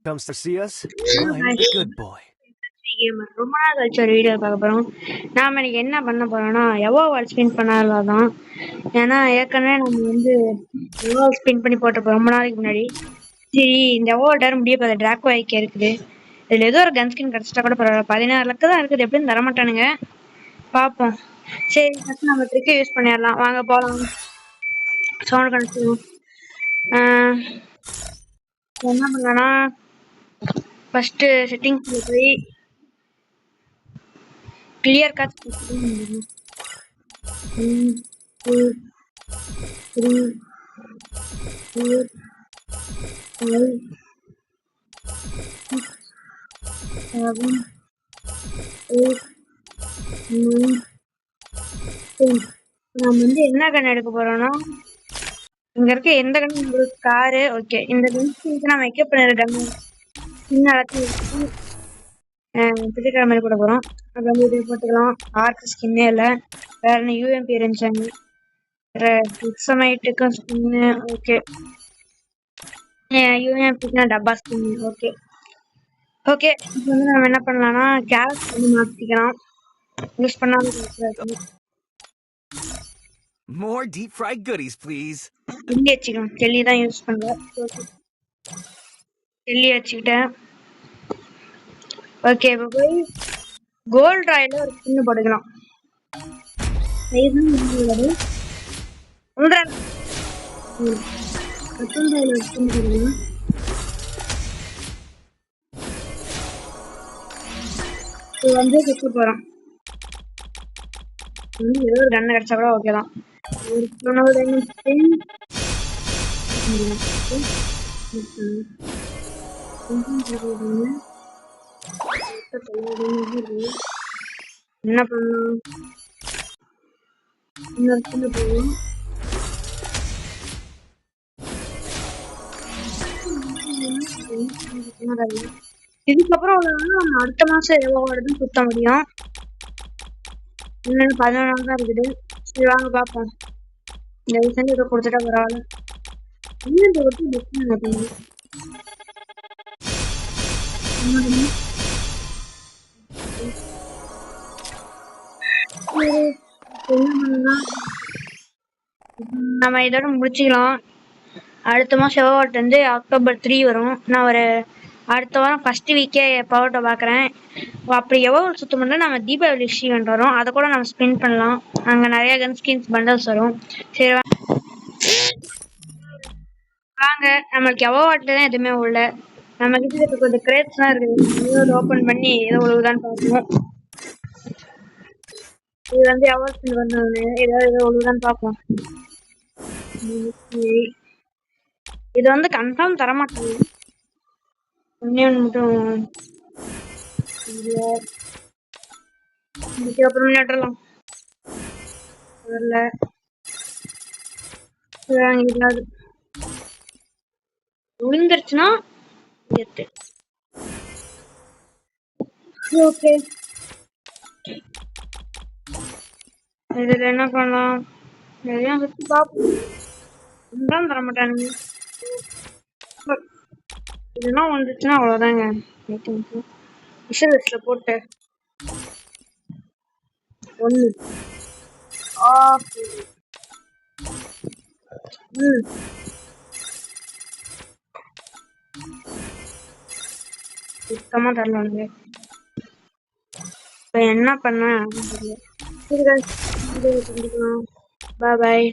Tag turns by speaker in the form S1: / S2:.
S1: comes to see us, I'm the good boy.
S2: ரொம்ப நாள் கழிச்சு ஒரு வீடியோ பார்க்க போறோம். நாம இன்னைக்கு என்ன பண்ண போறோம்னா எவ்வளோ வாட் ஸ்பின் பண்ணாதான். ஏன்னா ஏற்கனவே நம்ம எவ்வளோ ஸ்பின் பண்ணி போட்டிருப்போம் ரொம்ப நாளைக்கு முன்னாடி. சரி இந்த எவ்வளோ டேரம் முடிய போகுது டிராக்கோ ஐக்கிய இருக்குது. இதுல ஏதோ ஒரு கன் ஸ்கின் கிடைச்சிட்டா கூட பரவாயில்ல. 16 லக்கு தான் இருக்குது, எப்படின்னு தரமாட்டானுங்க. பார்ப்போம். சரி ஃபர்ஸ்ட் நம்ம ட்ரிக்கை யூஸ் பண்ணிடலாம். வாங்க போகலாம். சவுண்ட் கணிச்சிடும். என்ன பண்ணலாம்னா ஃபர்ஸ்ட் செட்டிங்ஸ்ல போய் clear cuts 1 2 3 4 5 6 7 8 9 10. நம்ம என்ன கன் எடுக்க போறோம்னா இங்க இருக்க எந்த கன் உங்களுக்கு காரு ஓகே. இந்த கன் நான் வைக்க போற கன் சின்ன அளவுக்கு பிடிக்கிற மாதிரி கூட போறோம். அது இது போட்டுக்கலாம். ஆர்க் ஸ்கின்னே இல்ல, வேற என்ன யூஎம்பி இருந்துச்சாங்க, வேற எக்ஸமைட்டுக்கு ஸ்கின்னு ஓகே. யூஎம்பிக்கு டப்பா ஸ்கின் ஓகே. ஓகே இப்போ நம்ம என்ன பண்ணலாம்னா கேரட் மாத்திக்கலாம். யூஸ் பண்ணாலும்
S1: More deep fried goodies, please.
S2: இங்கே வச்சுக்கலாம். டெல்லி தான் யூஸ் பண்ணுறேன். டெல்லி வச்சுக்கிட்டேன். ஓகே இப்போ போய் கோல்ட் ராயில் ஒரு ஸ்கின்னு போட்டுக்கலாம். தைக்க போறோம். ஏதோ ஒரு கண்ணு கிடைச்சா கூட ஓகே தான். என்ன பண்ணலாம், இன்னொரு போவோம். இதுக்கப்புறம் நம்ம அடுத்த மாசம் எவ்வளோ வருதுன்னு சுத்த முடியும். இன்னும் 11 நாள் தான் இருக்குது. சரி வாங்க பார்ப்போம். இந்த ரீசன் இதை கொடுத்துட்டா பரவாயில்ல. இன்னும் என்ன பண்ணலாம், நம்ம இதோட முடிச்சுக்கலாம். அடுத்த மாதம் எவ்வளோ அக்டோபர் 3 வரும். நான் ஒரு அடுத்த வாரம் ஃபர்ஸ்ட் வீக்கே பவர்ட்டை பார்க்குறேன். அப்படி எவ்வளோ சுத்தம் பண்ணால் நம்ம தீபாவளி ஈவெண்ட் வரும், அதை கூட நம்ம ஸ்பின் பண்ணலாம். அங்கே நிறைய கன் ஸ்கின்ஸ் பண்டல்ஸ் வரும். சரி வாங்க, நம்மளுக்கு எவ்வளோ வாட்டில் தான் எதுவுமே உள்ள நம்ம கிட்ட இருக்க கொஞ்சம் கிரேட்ஸ்லாம் இருக்குது. ஏதோ ஓப்பன் பண்ணி ஏதோ உழுவுதான்னு பார்ப்போம். இது எவ்வளோ ஸ்பின் பண்ணு ஏதோ உழுவுதான்னு பார்ப்போம். இது கன்ஃபார்ம் தரமாட்டாங்க. ஒன்னே ஒன்று மட்டும் அப்புறம் நட்டலாம் வரல. விழுந்துருச்சுன்னா ஓகே. இதுல என்ன பண்ணலாம், எதையும் சுத்தி பார்ப்போம். தரமாட்டானுங்க. இதெல்லாம் வந்துச்சுன்னா அவ்வளோதாங்க. விஷல் லிஸ்ட்ல போட்டு 1 சுத்தமா தரலாங்க. இப்ப என்ன பண்ண பாய் பாய்.